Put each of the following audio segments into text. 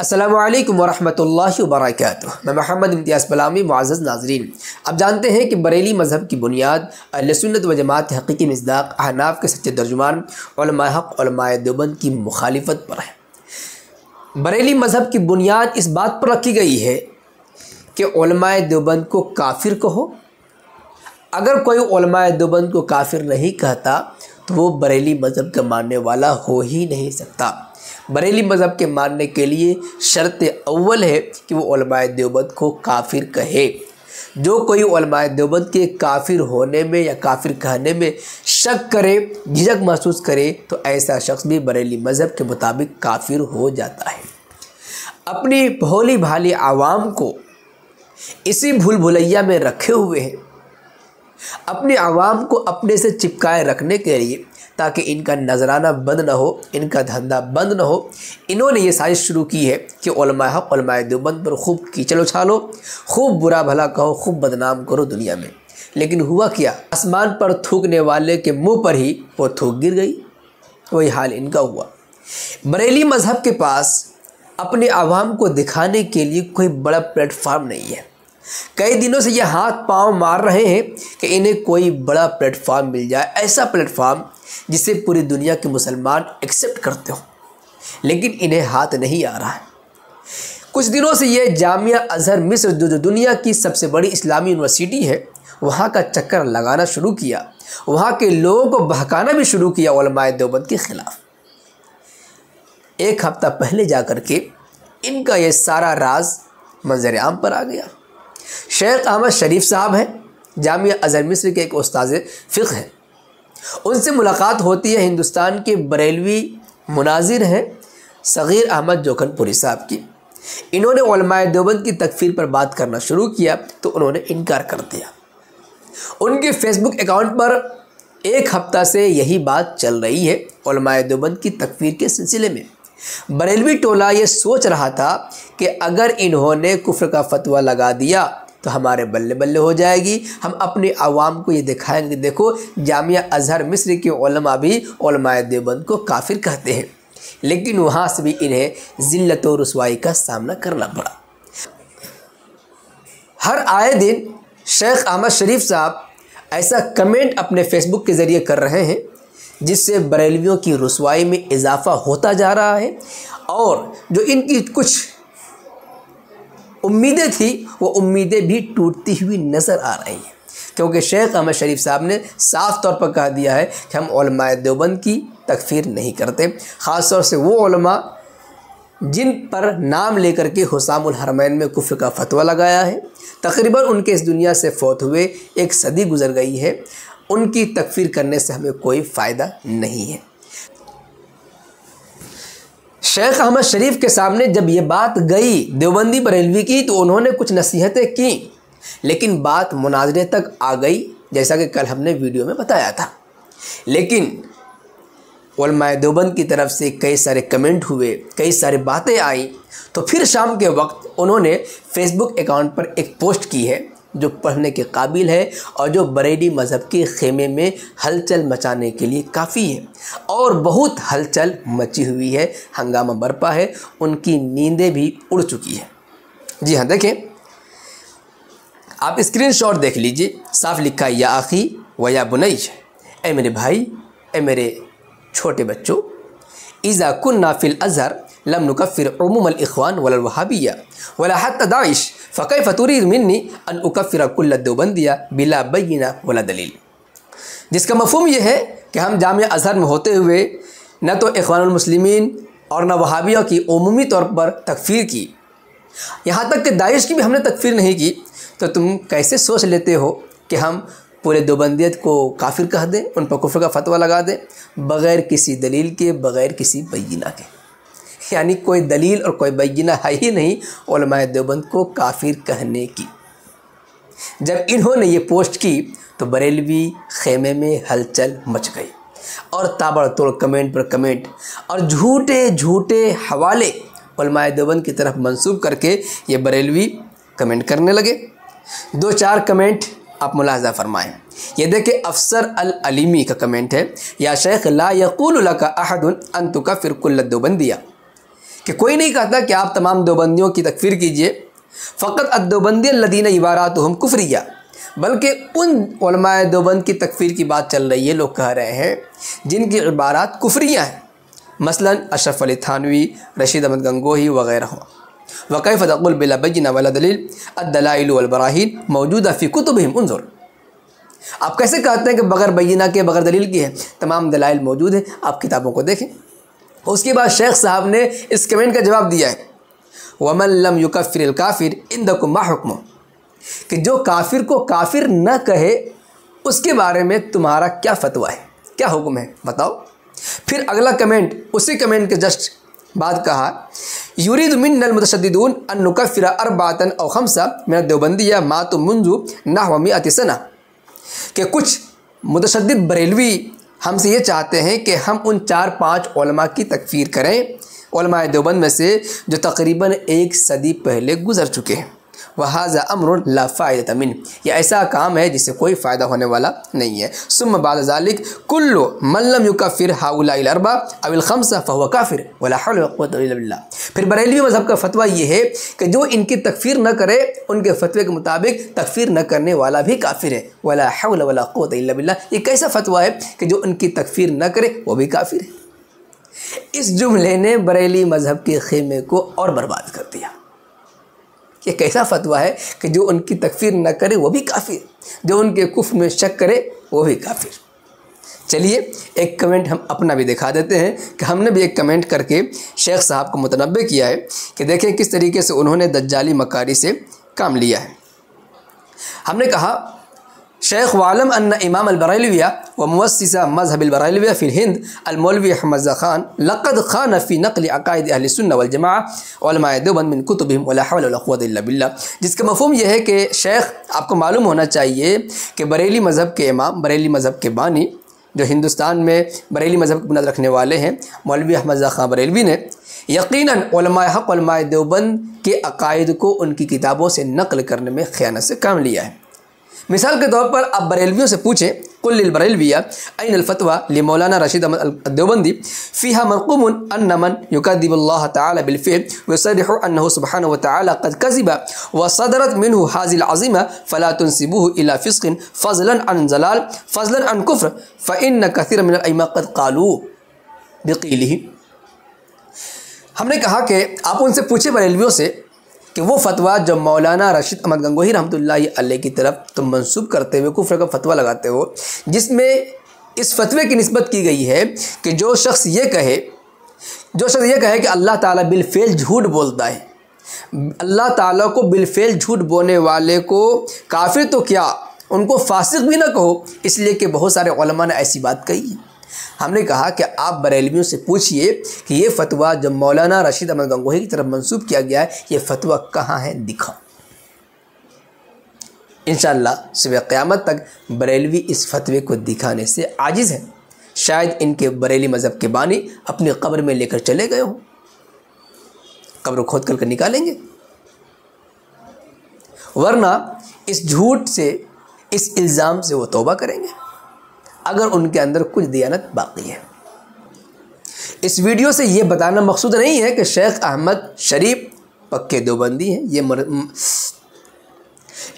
अस्सलामुअलैकुम वरहमतुल्लाहि वबरकातुहू। मैं मोहम्मद इम्तियाज़ बलामी। मुअज़्ज़ज़ नाज़रीन, अब जानते हैं कि बरेली मज़हब की बुनियाद अहले सुन्नत व जमात हक़ीक़ी मिस्दाक़ अहनाफ़ के सच्चे तर्जुमान उलमाए हक़ उलमाए देवबंद की मुखालिफत पर है। बरेली मज़हब की बुनियाद इस बात पर रखी गई है कि उलमाए देवबंद को काफिर कहो। अगर कोई उलमाए देवबंद को काफिर नहीं कहता तो वो बरेली मज़हब का मानने वाला हो ही नहीं सकता। बरेली मज़हब के मानने के लिए शर्त अव्वल है कि वो उलमाए देवबंद को काफिर कहे। जो कोई उलमाए देवबंद के काफिर होने में या काफिर कहने में शक करे, झिझक महसूस करे, तो ऐसा शख्स भी बरेली मज़हब के मुताबिक काफिर हो जाता है। अपनी भोली भाली आवाम को इसी भूल भुलैया में रखे हुए हैं, अपनी आवाम को अपने से चिपकाए रखने के लिए, ताकि इनका नजराना बंद न हो, इनका धंधा बंद न हो। इन्होंने ये साजिश शुरू की है कि उलमाए हक़ उलमाए देवबंद पर खूब कीचड़ उछालो, खूब बुरा भला कहो, खूब बदनाम करो दुनिया में। लेकिन हुआ क्या, आसमान पर थूकने वाले के मुंह पर ही वो थूक गिर गई। वही हाल इनका हुआ। बरेली मज़हब के पास अपने आवाम को दिखाने के लिए कोई बड़ा प्लेटफार्म नहीं है। कई दिनों से ये हाथ पांव मार रहे हैं कि इन्हें कोई बड़ा प्लेटफार्म मिल जाए, ऐसा प्लेटफार्म जिसे पूरी दुनिया के मुसलमान एक्सेप्ट करते हो, लेकिन इन्हें हाथ नहीं आ रहा है। कुछ दिनों से ये जामिया अज़हर मिस्र जो दुनिया की सबसे बड़ी इस्लामी यूनिवर्सिटी है, वहाँ का चक्कर लगाना शुरू किया, वहाँ के लोगों को बहकाना भी शुरू किया उलमाए देवबंद के ख़िलाफ़। एक हफ़्ता पहले जा कर के इनका ये सारा राज मंजर आम पर आ गया। शेख अहमद शरीफ साहब हैं, जामिया अज़हर मिस्र के एक उस्ताद फ़िक़्ह हैं। उनसे मुलाकात होती है हिंदुस्तान के बरेलवी मुनाजिर हैं सग़ीर अहमद जोखनपुरी साहब की। इन्होंने उलमाए देवबंद की तकफ़ीर पर बात करना शुरू किया तो उन्होंने इनकार कर दिया। उनके फेसबुक अकाउंट पर एक हफ़्ता से यही बात चल रही है। उलमाए देवबंद की तकफ़ीर के सिलसिले में बरेलवी टोला ये सोच रहा था कि अगर इन्होंने कुफ्र का फतवा लगा दिया तो हमारे बल्ले बल्ले हो जाएगी। हम अपने आवाम को ये दिखाएंगे, देखो जामिया अज़हर मिस्र के उलमा भी उलमाए देवबंद को काफिर कहते हैं। लेकिन वहाँ से भी इन्हें ज़िल्लत और रुसवाई का सामना करना पड़ा। हर आए दिन शेख अहमद शरीफ साहब ऐसा कमेंट अपने फेसबुक के ज़रिए कर रहे हैं जिससे बरेलवियों की रुसवाई में इजाफ़ा होता जा रहा है, और जो इनकी कुछ उम्मीदें थी वो उम्मीदें भी टूटती हुई नज़र आ रही हैं। क्योंकि शेख अहमद शरीफ साहब ने साफ़ तौर पर कह दिया है कि हम उलमाए देवबंद की तकफ़ीर नहीं करते, ख़ास तौर से वो उलमा जिन पर नाम लेकर के हुसामुल हरमैन में कुफ्र का फतवा लगाया है। तकरीबन उनके इस दुनिया से फौत हुए एक सदी गुजर गई है, उनकी तकफ़ीर करने से हमें कोई फ़ायदा नहीं है। शेख अहमद शरीफ के सामने जब ये बात गई देवबंदी बरेलवी की तो उन्होंने कुछ नसीहतें की, लेकिन बात मुनाज़रे तक आ गई, जैसा कि कल हमने वीडियो में बताया था। लेकिन उलमाए देवबंद की तरफ से कई सारे कमेंट हुए, कई सारी बातें आई, तो फिर शाम के वक्त उन्होंने फेसबुक अकाउंट पर एक पोस्ट की है जो पढ़ने के काबिल है और जो बरेली मज़हब के खेमे में हलचल मचाने के लिए काफ़ी है। और बहुत हलचल मची हुई है, हंगामा बरपा है, उनकी नींदें भी उड़ चुकी है। जी हाँ, देखें, आप स्क्रीनशॉट देख लीजिए। साफ लिखा है, या आखी व या बुनैज, ए मेरे भाई, ए मेरे छोटे बच्चों, इज़ा कुन्ना फिल अज़हर लम नुकफ़िर उमूमल इख़वान वल वहाबिया वला हत्ता दाइश फ़कैफ़ तुरीद मिन्नी अन उकफ़िर कुल्ल देवबंदिया बिला बय्यिना वला दलील। जिसका मफ़हूम यह है कि हम जामिया अज़हर में होते हुए न तो इख़वानुल मुस्लिमीन और न वहाबिया की उमूमी तौर पर तकफ़ीर की, यहाँ तक कि दाइश की भी हमने तकफ़ीर नहीं की, तो तुम कैसे सोच लेते हो कि हम पूरे देवबंदियत को काफिर कह दें, उन पर कुफ्र का फतवा लगा दें बग़ैर किसी दलील के, बग़ैर किसी बय्यिना के। यानी कोई दलील और कोई बय्यिना है ही नहीं उलमाए देवबंद को काफिर कहने की। जब इन्होंने ये पोस्ट की तो बरेलवी खेमे में हलचल मच गई और ताबड़तोड़ कमेंट पर कमेंट और झूठे झूठे हवाले उलमाए देवबंद की तरफ मंसूब करके ये बरेलवी कमेंट करने लगे। 2-4 कमेंट आप मुलाहज़ा फरमाएँ। ये देखिए, अफसर अल अलीमी का कमेंट है, या शेख ला यक़ूलु लका अहदुन अन तुकफ़िर कुल्ल देवबंदिया, कि कोई नहीं कहता कि आप तमाम देवबंदियों की तकफीर कीजिए, फ़कत अद्दोबंदी लदीन इबारातुहुम कुफ्रिया, बल्कि उन उलमाए देवबंद की तकफीर की बात चल रही है। लोग कह रहे हैं जिनकी इबारात कुफ्रिया हैं, मसलन अशरफ अली थानवी, रशीद अहमद गंगोही वगैरह। वकैफ़ तक़ुल बिला बय्यिना वला दलील अद्दलाइल वल बराहीन मौजूदा फ़ी कुतुबिहिम उन्ज़ुर। आप कैसे कहते हैं कि बग़ैर बैयिना के बग़ैर दलील के है? तमाम दलाइल मौजूद है, आप किताबों को देखें। उसके बाद शेख साहब ने इस कमेंट का जवाब दिया है, वमन लम युकफ़िरिल काफ़िर इंदकुम मा हुक्मुह, कि जो काफिर को काफिर न कहे उसके बारे में तुम्हारा क्या फतवा है, क्या हुक्म है, बताओ। फिर अगला कमेंट, उसी कमेंट के जस्ट बाद कहा, युरीद मिन्नल मुतशद्दिदून अन नुकफ़िरा अरबातन औ खम्सा मिन देवबंदिया मातु मुंजु नहव मिअति सना, कि कुछ मुतशद्दिद बरेलवी हमसे ये चाहते हैं कि हम उन 4-5 उलमा की तकफीर करें, उलमाए देवबंद में से जो तकरीबन 1 सदी पहले गुजर चुके हैं। वहाज़ा अम्रुन ला फ़ायदत मिन, यह ऐसा काम है जिससे कोई फ़ायदा होने वाला नहीं है। सुम्मा बाद ज़ालिक कुल्लु मन लम युकफ़िर हाउलाइल अरबा अविल खम्सा फ़हुव काफ़िर वला हौल वला कुव्वता इल्ला बिल्लाह। फिर बरेलवी मज़हब का फ़तवा ये है कि जो इनकी तकफ़ीर न करे उनके फ़तवे के मुताबिक तकफ़ीर न करने वाला भी काफ़िर है, वला हौल वला कुव्वता इल्ला बिल्लाह। ये कैसा फ़तवा है कि जो उनकी तकफ़ीर न करे वो भी काफ़िर है। इस जुमले ने बरेली मज़हब के ख़ेमे को और बर्बाद कर दिया। ये कैसा फतवा है कि जो उनकी तकफीर न करे वो भी काफिर, जो उनके कुफ्र में शक करे वो भी काफिर। चलिए एक कमेंट हम अपना भी दिखा देते हैं कि हमने भी एक कमेंट करके शेख साहब को मुतनब्बे किया है कि देखें किस तरीके से उन्होंने दज्जाली मकारी से काम लिया है। हमने कहा, शेख वालम अन्न इमाम अल-बरेलविया व मुअस्सिसा मज़हब अल-बरेलविया फ़िल हिंद अल-मौलवी अहमद ख़ान लक़द ख़ान फ़ी नक़्ल अक़ाइद अहल सुन्नह वल जमाअह उलमाए देवबंद मिन कुतुबिहिम वला हौल वला कुव्वता इल्ला बिल्लाह। जिसका मफ़हूम यह है कि शेख, आपको मालूम होना चाहिए कि बरेली मज़हब के इमाम, बरेली मज़हब के बानी, जो हिंदुस्तान में बरेली मज़हब की बुनियाद रखने वाले हैं, मौलवी अहमद ख़ान बरेलवी ने यकीनन उलमाए हक़, उलमाए देवबंद के अक़ाइद को उनकी किताबों से नक़ल करने में ख़यानत से काम लिया है। मिसाल के तौर पर आप बरेलवियों से पूछें, कुल लिल बरेलविया ऐन अल फतवा लि मौलाना रशीद अहमद देवबंदी फ़ीहा मरक़ूमुन अन्न मन युकद्दिबुल्लाह तआला बिल फ़िअल व युसर्रिहु अन्नहु सुब्हानहु व तआला क़द कज़िबा व सदरत मिन्हु हाज़िल अज़ीमा फ़ला तुनसिबूहु इला फ़िस्क़िन फ़ज़लन अन ज़लाल फ़ज़लन अन कुफ़्र फ़इन्न कसीरन मिनल अइम्मा क़द क़ालू बिक़ीलिही। हमने कहा कि आप उनसे पूछे बरेलवियों से कि वो फतवा जो मौलाना रशीद अहमद गंगोही रहमतुल्लाहि अलैह की तरफ तुम मंसूब करते हुए कुफ्र का फतवा लगाते हो, जिसमें इस फतवे की निस्बत की गई है कि जो शख्स ये कहे कि अल्लाह ताला बिलफ़ेल झूठ बोलता है, अल्लाह ताला को बिलफ़ेल झूठ बोलने वाले को काफिर तो क्या, उनको फासिक भी ना कहो, इसलिए कि बहुत सारे उलमा ने ऐसी बात कही है। हमने कहा कि आप बरेलवियों से पूछिए कि ये फतवा जब मौलाना रशीद अहमद गंगोही की तरफ मंसूब किया गया है, ये फतवा कहाँ है, दिखाओ। इंशाअल्लाह सुबह क़यामत तक बरेलवी इस फतवे को दिखाने से आजिज़ हैं। शायद इनके बरेली मज़हब के बानी अपनी कब्र में लेकर चले गए हों, कब्र खोद कर निकालेंगे, वरना इस झूठ से, इस इल्ज़ाम से वो तौबा करेंगे अगर उनके अंदर कुछ दियानत बाकी है। इस वीडियो से ये बताना मकसूद नहीं है कि शेख अहमद शरीफ पक्के देवबंदी हैं।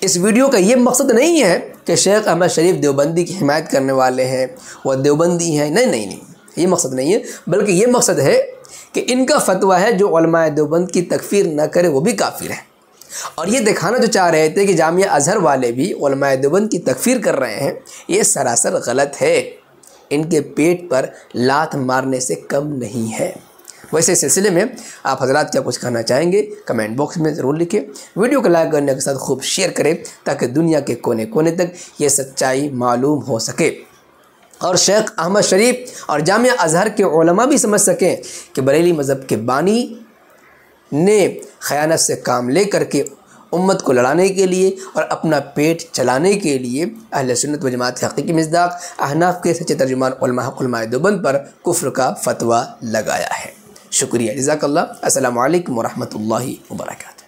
इस वीडियो का ये मकसद नहीं है कि शेख अहमद शरीफ देवबंदी की हिमायत करने वाले हैं, वह देवबंदी हैं। नहीं, ये मकसद नहीं है, बल्कि ये मकसद है कि इनका फतवा है जो उलमाए देवबंद की तकफीर न करे वो भी काफिर है। और ये दिखाना जो चाह रहे थे कि जामिया अज़हर वाले भी उलमाए देवबंद की तकफीर कर रहे हैं, ये सरासर गलत है। इनके पेट पर लात मारने से कम नहीं है। वैसे सिलसिले में आप हजरात क्या कुछ कहना चाहेंगे, कमेंट बॉक्स में ज़रूर लिखें। वीडियो को लाइक करने के साथ खूब शेयर करें ताकि दुनिया के कोने कोने तक ये सच्चाई मालूम हो सके और शेख अहमद शरीफ और जामिया अज़हर के उलमा भी समझ सकें कि बरेली मज़हब के बानी ने खयानत से काम ले करके उम्मत को लड़ाने के लिए और अपना पेट चलाने के लिए अहले सुन्नत व जमात के हक़ीक़ी मिस्दाक़ अहनाफ़ के सच्चे तर्जुमान उलमा हक़ उलमाए देवबंद पर कुफ्र का फतवा लगाया है। शुक्रिया, जज़ाकल्लाह। अस्सलामु अलैकुम व रहमतुल्लाहि व बरकातहू।